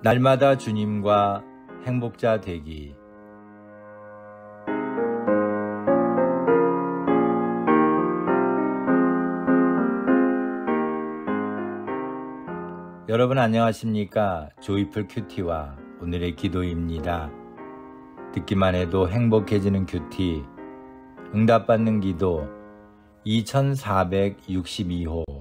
날마다 주님과 행복자 되기. 여러분 안녕하십니까? 조이풀 큐티와 오늘의 기도입니다. 듣기만 해도 행복해지는 큐티, 응답받는 기도 2462호.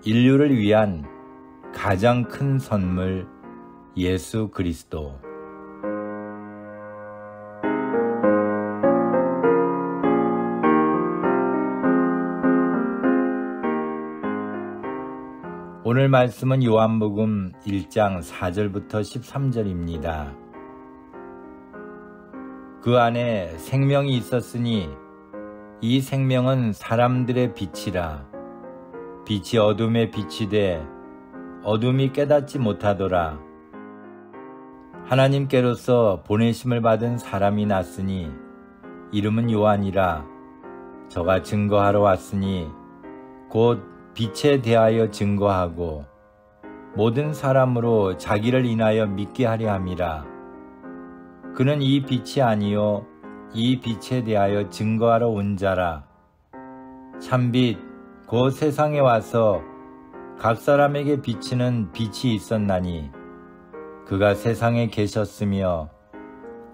인류를 위한 가장 큰 선물, 예수 그리스도. 오늘 말씀은 요한복음 1장 4절부터 13절입니다. 그 안에 생명이 있었으니 이 생명은 사람들의 빛이라. 빛이 어둠에 비치되 어둠이 깨닫지 못하더라. 하나님께로서 보내심을 받은 사람이 났으니 이름은 요한이라. 저가 증거하러 왔으니 곧 빛에 대하여 증거하고 모든 사람으로 자기를 인하여 믿게 하려 함이라. 그는 이 빛이 아니요 이 빛에 대하여 증거하러 온 자라. 참빛 곧 세상에 와서 각 사람에게 비치는 빛이 있었나니 그가 세상에 계셨으며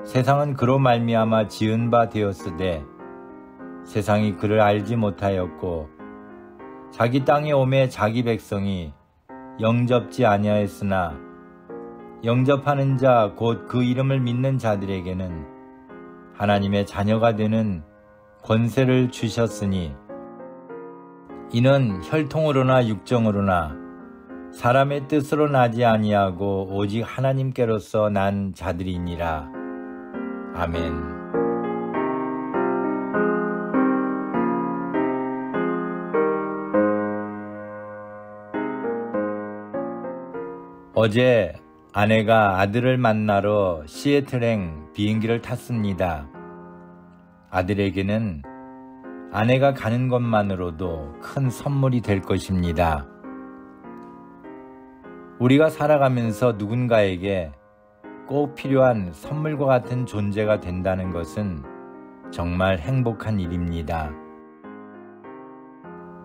세상은 그로 말미암아 지은 바 되었으되 세상이 그를 알지 못하였고 자기 땅에 오매 자기 백성이 영접지 아니하였으나 영접하는 자 곧 그 이름을 믿는 자들에게는 하나님의 자녀가 되는 권세를 주셨으니 이는 혈통으로나 육정으로나 사람의 뜻으로 나지 아니하고 오직 하나님께로서 난 자들이니라. 아멘. 어제 아내가 아들을 만나러 시애틀행 비행기를 탔습니다. 아들에게는 아내가 가는 것만으로도 큰 선물이 될 것입니다. 우리가 살아가면서 누군가에게 꼭 필요한 선물과 같은 존재가 된다는 것은 정말 행복한 일입니다.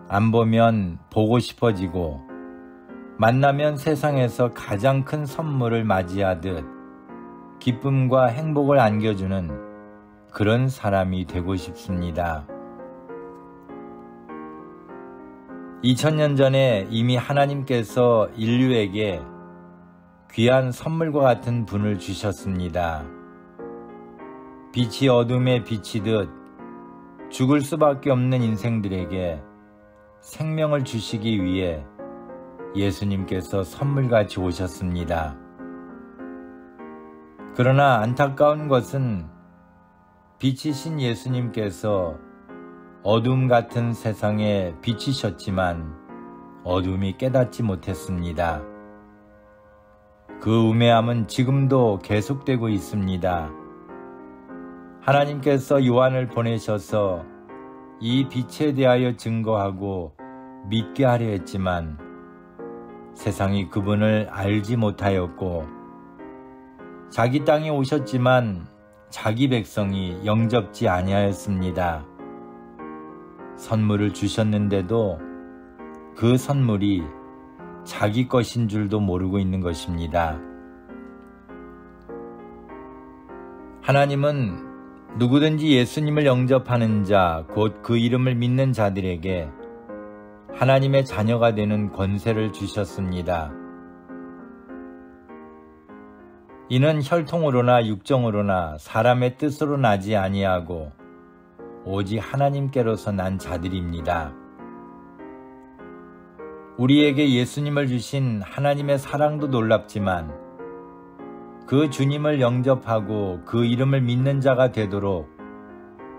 안 보면 보고 싶어지고 만나면 세상에서 가장 큰 선물을 맞이하듯 기쁨과 행복을 안겨주는 그런 사람이 되고 싶습니다. 2000년 전에 이미 하나님께서 인류에게 귀한 선물과 같은 분을 주셨습니다. 빛이 어둠에 비치듯 죽을 수밖에 없는 인생들에게 생명을 주시기 위해 예수님께서 선물같이 오셨습니다. 그러나 안타까운 것은 빛이신 예수님께서 어둠 같은 세상에 비치셨지만 어둠이 깨닫지 못했습니다. 그 우매함은 지금도 계속되고 있습니다. 하나님께서 요한을 보내셔서 이 빛에 대하여 증거하고 믿게 하려 했지만 세상이 그분을 알지 못하였고 자기 땅에 오셨지만 자기 백성이 영접지 아니하였습니다. 선물을 주셨는데도 그 선물이 자기 것인 줄도 모르고 있는 것입니다. 하나님은 누구든지 예수님을 영접하는 자, 곧 그 이름을 믿는 자들에게 하나님의 자녀가 되는 권세를 주셨습니다. 이는 혈통으로나 육정으로나 사람의 뜻으로 나지 아니하고 오직 하나님께로서 난 자들입니다. 우리에게 예수님을 주신 하나님의 사랑도 놀랍지만 그 주님을 영접하고 그 이름을 믿는 자가 되도록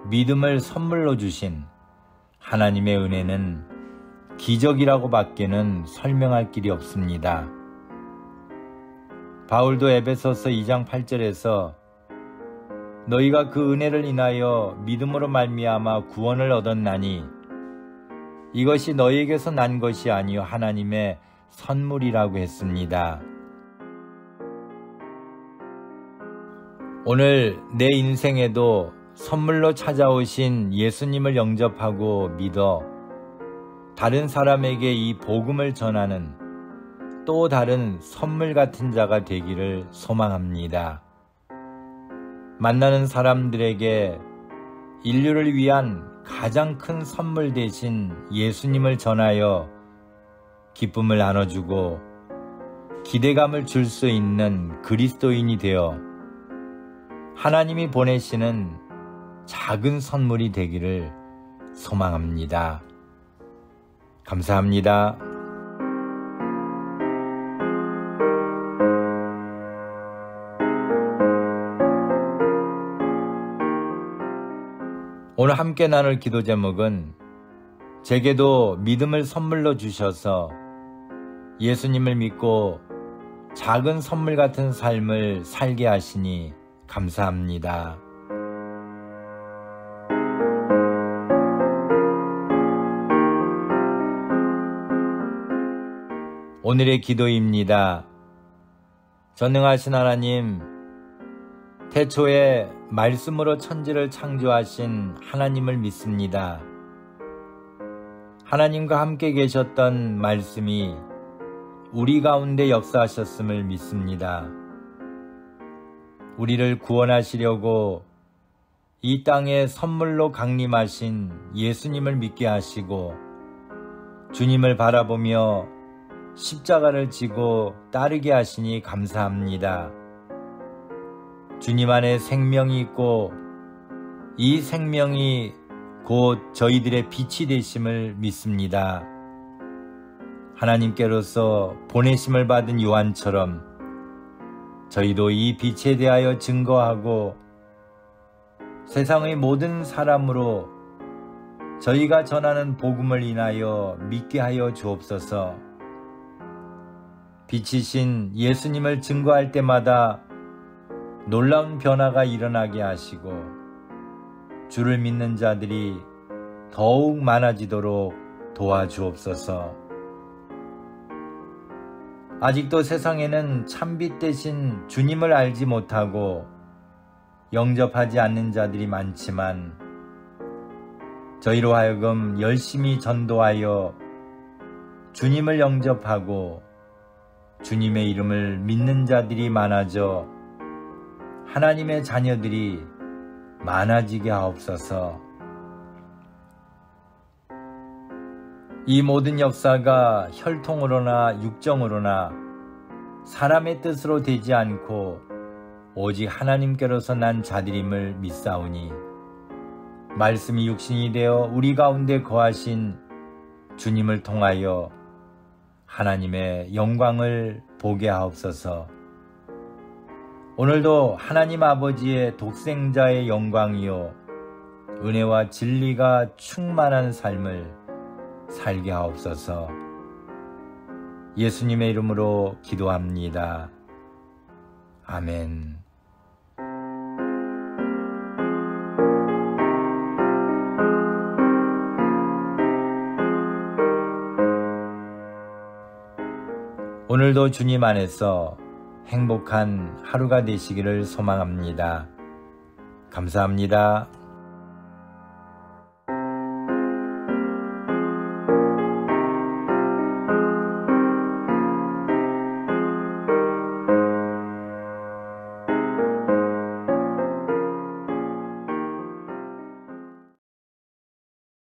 믿음을 선물로 주신 하나님의 은혜는 기적이라고 밖에는 설명할 길이 없습니다. 바울도 에베소서 2장 8절에서 너희가 그 은혜를 인하여 믿음으로 말미암아 구원을 얻었나니 이것이 너희에게서 난 것이 아니요 하나님의 선물이라고 했습니다. 오늘 내 인생에도 선물로 찾아오신 예수님을 영접하고 믿어 다른 사람에게 이 복음을 전하는 또 다른 선물 같은 자가 되기를 소망합니다. 만나는 사람들에게 인류를 위한 가장 큰 선물 대신 예수님을 전하여 기쁨을 나눠주고 기대감을 줄 수 있는 그리스도인이 되어 하나님이 보내시는 작은 선물이 되기를 소망합니다. 감사합니다. 오늘 함께 나눌 기도 제목은 제게도 믿음을 선물로 주셔서 예수님을 믿고 작은 선물 같은 삶을 살게 하시니 감사합니다. 오늘의 기도입니다. 전능하신 하나님, 태초에 말씀으로 천지를 창조하신 하나님을 믿습니다. 하나님과 함께 계셨던 말씀이 우리 가운데 역사하셨음을 믿습니다. 우리를 구원하시려고 이 땅에 선물로 강림하신 예수님을 믿게 하시고 주님을 바라보며 십자가를 지고 따르게 하시니 감사합니다. 주님 안에 생명이 있고 이 생명이 곧 저희들의 빛이 되심을 믿습니다. 하나님께로서 보내심을 받은 요한처럼 저희도 이 빛에 대하여 증거하고 세상의 모든 사람으로 저희가 전하는 복음을 인하여 믿게 하여 주옵소서. 빛이신 예수님을 증거할 때마다 놀라운 변화가 일어나게 하시고 주를 믿는 자들이 더욱 많아지도록 도와주옵소서. 아직도 세상에는 참빛 대신 주님을 알지 못하고 영접하지 않는 자들이 많지만 저희로 하여금 열심히 전도하여 주님을 영접하고 주님의 이름을 믿는 자들이 많아져 하나님의 자녀들이 많아지게 하옵소서. 이 모든 역사가 혈통으로나 육정으로나 사람의 뜻으로 되지 않고 오직 하나님께로서 난 자들임을 믿사오니 말씀이 육신이 되어 우리 가운데 거하신 주님을 통하여 하나님의 영광을 보게 하옵소서. 오늘도 하나님 아버지의 독생자의 영광이요 은혜와 진리가 충만한 삶을 살게 하옵소서. 예수님의 이름으로 기도합니다. 아멘. 오늘도 주님 안에서 행복한 하루가 되시기를 소망합니다. 감사합니다.